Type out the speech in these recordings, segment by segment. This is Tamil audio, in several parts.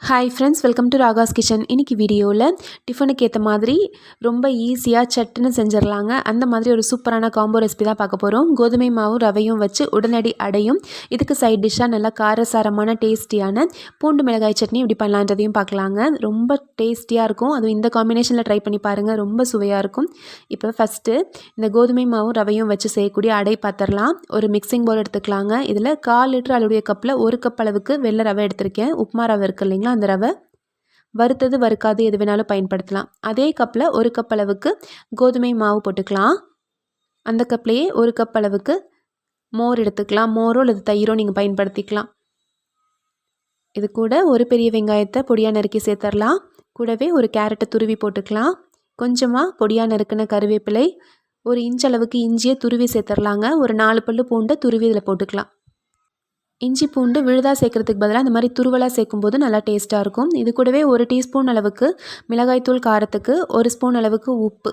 Hi friends, welcome to Raga's kitchen. இன்றைக்கி வீடியோவில் டிஃபனுக்கு ஏற்ற மாதிரி ரொம்ப ஈஸியாக சட்டுன்னு செஞ்சிடலாங்க. அந்த மாதிரி ஒரு சூப்பரான காம்போ ரெசிபி தான் பார்க்க போகிறோம். கோதுமை மாவும் ரவையும் வச்சு உடனடி அடையும். இதுக்கு சைட் டிஷ்ஷாக நல்லா காரசாரமான டேஸ்டியான பூண்டு மிளகாய் சட்னி எப்படி பண்ணலான்றதையும் பார்க்கலாங்க. ரொம்ப டேஸ்டியாக இருக்கும். அதுவும் இந்த காம்பினேஷனில் ட்ரை பண்ணி பாருங்கள், ரொம்ப சுவையாக இருக்கும். இப்போ ஃபஸ்ட்டு இந்த கோதுமை மாவும் ரவையும் வச்சு செய்யக்கூடிய அடை பார்த்துடலாம். ஒரு மிக்சிங் பவுல் எடுத்துக்கலாங்க. இதில் 1/4 லிட்டர் அளவுடைய கப்பில் 1 கப் அளவுக்கு வெள்ளை ரவை எடுத்திருக்கேன். உப்புமா ரவை இருக்குது இல்லைங்களா, அந்த ரவை. வறுத்தது வறுக்காது எது வேணாலும் பயன்படுத்தலாம். அதே கப்பில் 1 கப் அளவுக்கு கோதுமை மாவு போட்டுக்கலாம். அந்த கப்லேயே 1 கப் அளவுக்கு மோர் எடுத்துக்கலாம். மோரோ அல்லது தயிரோ நீங்கள் பயன்படுத்திக்கலாம். இது கூட ஒரு பெரிய வெங்காயத்தை பொடியாக நறுக்கி சேர்த்துடலாம். கூடவே ஒரு கேரட்டை துருவி போட்டுக்கலாம். கொஞ்சமாக பொடியாக நறுக்கின கருவேப்பிலை, 1 இன்ச் அளவுக்கு இஞ்சியை துருவி சேர்த்துடலாங்க. ஒரு 4 பல்லு பூண்டை துருவி இதில் போட்டுக்கலாம். இஞ்சி பூண்டு விழுதாக சேர்க்குறதுக்கு பதிலாக இந்த மாதிரி துருவலாக சேர்க்கும்போது நல்லா டேஸ்ட்டாக இருக்கும். இது கூடவே 1 டீஸ்பூன் அளவுக்கு மிளகாய்த்தூள், காரத்துக்கு 1 ஸ்பூன் அளவுக்கு உப்பு,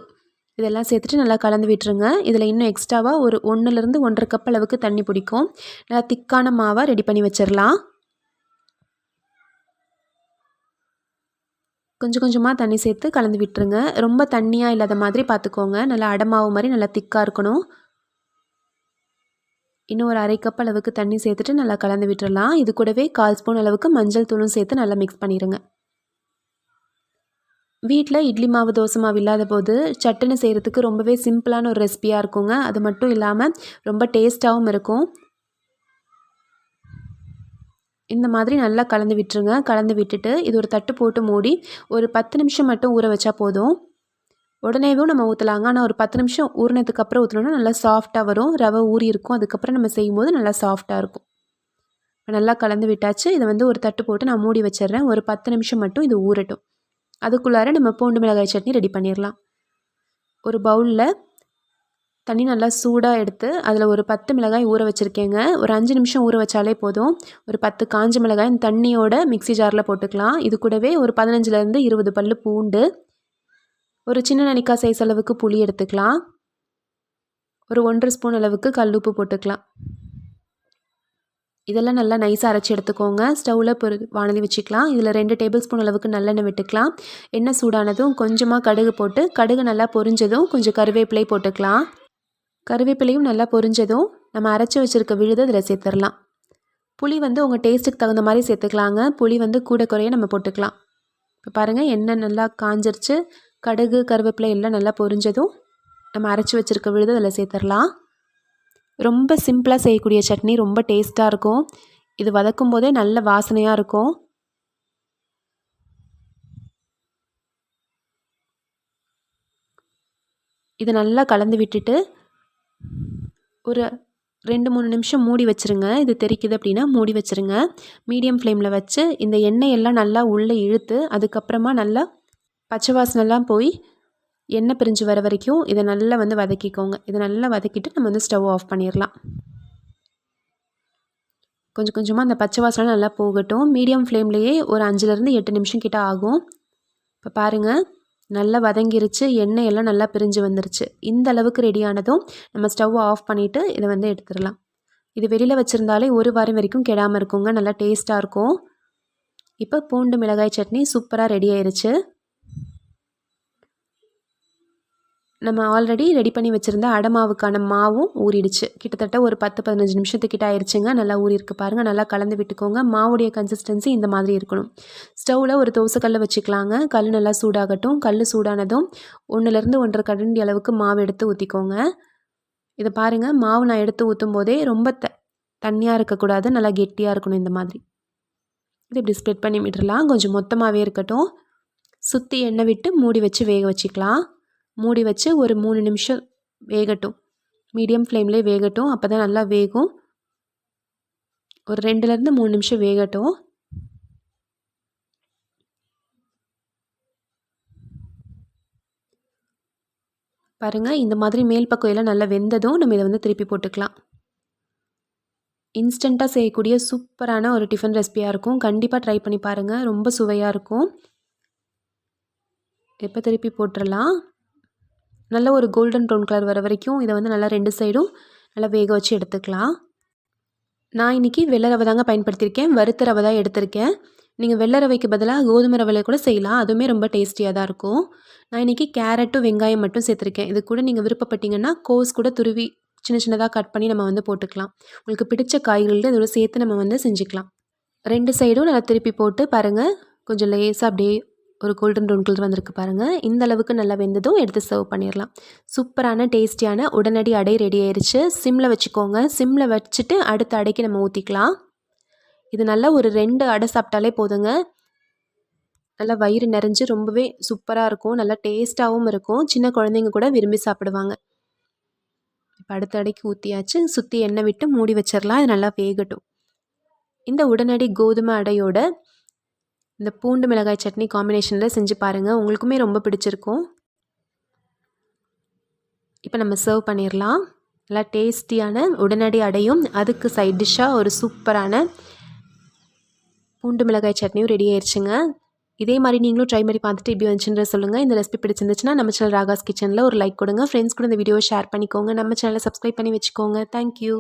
இதெல்லாம் சேர்த்துட்டு நல்லா கலந்து விட்டுருங்க. இதில் இன்னும் எக்ஸ்ட்ராவாக ஒரு 1லேருந்து 1.5 கப் அளவுக்கு தண்ணி பிடிக்கும். நல்லா திக்கான மாவாக ரெடி பண்ணி வச்சிடலாம். கொஞ்சம் கொஞ்சமாக தண்ணி சேர்த்து கலந்து விட்டுருங்க. ரொம்ப தண்ணியாக இல்லாத மாதிரி பார்த்துக்கோங்க. நல்லா அடமாவு மாதிரி நல்லா திக்காக இருக்கணும். இன்னும் ஒரு 1/2 கப் அளவுக்கு தண்ணி சேர்த்துட்டு நல்லா கலந்து விட்டுடலாம். இது கூடவே 1/4 ஸ்பூன் அளவுக்கு மஞ்சள் தூளும் சேர்த்து நல்லா மிக்ஸ் பண்ணிடுங்க. வீட்டில் இட்லி மாவு, தோசை மாவு இல்லாத போது சட்டுன்னு செய்கிறதுக்கு ரொம்பவே சிம்பிளான ஒரு ரெசிபியாக இருக்குங்க. அது மட்டும் இல்லாமல் ரொம்ப டேஸ்ட்டாகவும் இருக்கும். இந்த மாதிரி நல்லா கலந்து விட்டுருங்க. கலந்து விட்டுட்டு இது ஒரு தட்டு போட்டு மூடி ஒரு 10 நிமிஷம் மட்டும் ஊற வச்சா போதும். உடனேவும் நம்ம ஊற்றலாங்க. ஆனால் ஒரு 10 நிமிஷம் ஊறினதுக்கு அப்புறம் ஊற்றினோன்னா நல்லா சாஃப்டாக வரும். ரவை ஊறி இருக்கும். அதுக்கப்புறம் நம்ம செய்யும்போது நல்லா சாஃப்டாக இருக்கும். நல்லா கலந்து விட்டாச்சு. இதை ஒரு தட்டு போட்டு நான் மூடி வச்சிடுறேன். ஒரு 10 நிமிஷம் மட்டும் இது ஊறட்டும். அதுக்குள்ளார நம்ம பூண்டு மிளகாய் சட்னி ரெடி பண்ணிடலாம். ஒரு பவுலில் தண்ணி நல்லா சூடாக எடுத்து அதில் ஒரு 10 மிளகாய் ஊற வச்சுருக்கேங்க. ஒரு 5 நிமிஷம் ஊற வச்சாலே போதும். ஒரு 10 காஞ்ச மிளகாய் இந்த தண்ணியோட மிக்ஸி ஜாரில் போட்டுக்கலாம். இது கூடவே ஒரு 15லேருந்து 20 பல்லு பூண்டு, ஒரு சின்ன நெல்லிக்காய் சைஸ் அளவுக்கு புளி எடுத்துக்கலாம். ஒரு 1.5 ஸ்பூன் அளவுக்கு கல்லுப்பு போட்டுக்கலாம். இதெல்லாம் நல்லா நைஸாக அரைச்சி எடுத்துக்கோங்க. ஸ்டவ்வில் வானலி வச்சுக்கலாம். இதில் 2 டேபிள் ஸ்பூன் அளவுக்கு நல்லெண்ணெய் விட்டுக்கலாம். எண்ணெய் சூடானதும் கொஞ்சமாக கடுகு போட்டு, கடுகு நல்லா பொரிஞ்சதும் கொஞ்சம் கருவேப்பிலை போட்டுக்கலாம். கருவேப்பிலையும் நல்லா பொரிஞ்சதும் நம்ம அரைச்சி வச்சுருக்க விழுதை இதில் சேர்த்துடலாம். புளி உங்கள் டேஸ்ட்டுக்கு தகுந்த மாதிரி சேர்த்துக்கலாங்க. புளி கூட குறைய நம்ம போட்டுக்கலாம். இப்போ பாருங்கள், எண்ணெய் நல்லா காஞ்சிருச்சு. கடுகு, கருவேப்பிலை எல்லாம் நல்லா பொரிஞ்சதும் நம்ம அரைச்சி வச்சுருக்க விழுது அதில் சேர்த்துடலாம். ரொம்ப சிம்பிளாக செய்யக்கூடிய சட்னி, ரொம்ப டேஸ்ட்டாக இருக்கும். இது வதக்கும் போதே நல்ல வாசனையாக இருக்கும். இதை நல்லா கலந்து விட்டுட்டு ஒரு 2-3 நிமிஷம் மூடி வச்சுருங்க. இது தெரிக்குது அப்படின்னா மூடி வச்சுருங்க. மீடியம் ஃப்ளேமில் வச்சு இந்த எண்ணெயெல்லாம் நல்லா உள்ளே இழுத்து அதுக்கப்புறமா நல்லா பச்சை வாசனைலாம் போய் எண்ணெய் பிரிஞ்சு வர வரைக்கும் இதை நல்லா வதக்கிக்கோங்க. இதை நல்லா வதக்கிட்டு நம்ம ஸ்டவ் ஆஃப் பண்ணிடலாம். கொஞ்சம் கொஞ்சமாக அந்த பச்சை வாசனை நல்லா போகட்டும். மீடியம் ஃப்ளேம்லேயே ஒரு 5லேருந்து 8 நிமிஷம் கிட்ட ஆகும். இப்போ பாருங்கள், நல்லா வதங்கிருச்சு. எண்ணெய் எல்லாம் நல்லா பிரிஞ்சு வந்துருச்சு. இந்த அளவுக்கு ரெடியானதும் நம்ம ஸ்டவ் ஆஃப் பண்ணிவிட்டு இதை எடுத்துடலாம். இது வெளியில் வச்சுருந்தாலே 1 வாரம் வரைக்கும் கெடாமல் இருக்குங்க. நல்லா டேஸ்ட்டாக இருக்கும். இப்போ பூண்டு மிளகாய் சட்னி சூப்பராக ரெடி ஆயிடுச்சு. நம்ம ஆல்ரெடி ரெடி பண்ணி வச்சுருந்த அடமாவுக்கான மாவும் ஊறிடுச்சு. கிட்டத்தட்ட ஒரு 10-15 நிமிஷத்துக்கிட்ட ஆயிடுச்சுங்க. நல்லா ஊறிருக்கு பாருங்கள். நல்லா கலந்து விட்டுக்கோங்க. மாவுடைய கன்சிஸ்டன்சி இந்த மாதிரி இருக்கணும். ஸ்டவ்வில் ஒரு தோசைக்கல் வச்சுக்கலாங்க. கல் நல்லா சூடாகட்டும். கல் சூடானதும் 1லேருந்து 1.5 கரண்டி அளவுக்கு மாவு எடுத்து ஊற்றிக்கோங்க. இதை பாருங்கள், மாவு நான் எடுத்து ஊற்றும் போதே ரொம்ப தண்ணியாக இருக்கக்கூடாது, நல்லா கெட்டியாக இருக்கணும். இந்த மாதிரி இது இப்படி ஸ்ப்ரெட் பண்ணி விட்டுடலாம். கொஞ்சம் மொத்தமாகவே இருக்கட்டும். சுற்றி எண்ணெய் விட்டு மூடி வச்சு வேக வச்சுக்கலாம். மூடி வச்சு ஒரு 3 நிமிஷம் வேகட்டும். மீடியம் ஃப்ளேம்லேயே வேகட்டும். அப்போ தான் நல்லா வேகும். ஒரு 2லேருந்து 3 நிமிஷம் வேகட்டும். பாருங்கள், இந்த மாதிரி மேல் பக்கம் எல்லாம் நல்லா வெந்ததும் நம்ம இதை திருப்பி போட்டுக்கலாம். இன்ஸ்டண்ட்டாக செய்யக்கூடிய சூப்பரான ஒரு டிஃபன் ரெசிபியாக இருக்கும். கண்டிப்பாக ட்ரை பண்ணி பாருங்கள். ரொம்ப சுவையாக இருக்கும். இப்போ திருப்பி போட்டுடலாம். நல்ல ஒரு கோல்டன் ப்ரௌன் கலர் வர வரைக்கும் இதை நல்லா 2 சைடும் நல்லா வேக வச்சு எடுத்துக்கலாம். நான் இன்றைக்கி வெள்ளை ரவை தாங்க பயன்படுத்தியிருக்கேன். வறுத்த ரவை தான் எடுத்திருக்கேன். நீங்கள் வெள்ளை ரவைக்கு பதிலாக கோதுமை ரவையில் கூட செய்யலாம். அதுவுமே ரொம்ப டேஸ்டியாக தான் இருக்கும். நான் இன்றைக்கி கேரட்டும் வெங்காயம் மட்டும் சேர்த்துருக்கேன். இது கூட நீங்கள் விருப்பப்பட்டீங்கன்னா கோஸ் கூட துருவி சின்ன சின்னதாக கட் பண்ணி நம்ம வந்து போட்டுக்கலாம். உங்களுக்கு பிடிச்ச காய்கறிகள் இதோட சேர்த்து நம்ம வந்து செஞ்சுக்கலாம். 2 சைடும் நல்லா திருப்பி போட்டு பாருங்கள், கொஞ்சம் லேசாக அப்படியே ஒரு கோல்டன் ப்ரௌன் கலர் வந்திருக்கு பாருங்கள். இந்த அளவுக்கு நல்லா வெந்ததும் எடுத்து சர்வ் பண்ணிடலாம். சூப்பரான டேஸ்டியான உடனடி அடை ரெடி ஆயிடுச்சு. சிம்மில் வச்சுக்கோங்க. சிம்மில் வச்சுட்டு அடுத்த அடைக்கு நம்ம ஊற்றிக்கலாம். இது நல்லா ஒரு 2 அடை சாப்பிட்டாலே போதுங்க. நல்லா வயிறு நிறைஞ்சு ரொம்பவே சூப்பராக இருக்கும். நல்லா டேஸ்ட்டாகவும் இருக்கும். சின்ன குழந்தைங்க கூட விரும்பி சாப்பிடுவாங்க. இப்போ அடுத்த அடைக்கு ஊற்றியாச்சு. சுற்றி எண்ணெய் விட்டு மூடி வச்சிடலாம். இது நல்லா வேகட்டும். இந்த உடனடி கோதுமை அடையோட இந்த பூண்டு மிளகாய் சட்னி காம்பினேஷனில் செஞ்சு பாருங்கள். உங்களுக்குமே ரொம்ப பிடிச்சிருக்கும். இப்போ நம்ம சர்வ் பண்ணிடலாம். நல்லா டேஸ்டியான உடனடி அடையும் அதுக்கு சைட் டிஷ்ஷாக ஒரு சூப்பரான பூண்டு மிளகாய் சட்னியும் ரெடி ஆயிடுச்சுங்க. இதே மாதிரி நீங்களும் ட்ரை பண்ணி பார்த்துட்டு இப்படி வந்துச்சுன்ற சொல்லுங்கள். இந்த ரெசிபி பிடிச்சிருந்துச்சுன்னா நம்ம சேனல் ராகாஸ் கிச்சனில் ஒரு லைக் கொடுங்க. ஃப்ரெண்ட்ஸ் கூட இந்த வீடியோவை ஷேர் பண்ணிக்கோங்க. நம்ம சேனலை சப்ஸ்கிரைப் பண்ணி வச்சுக்கோங்க. தேங்க்யூ.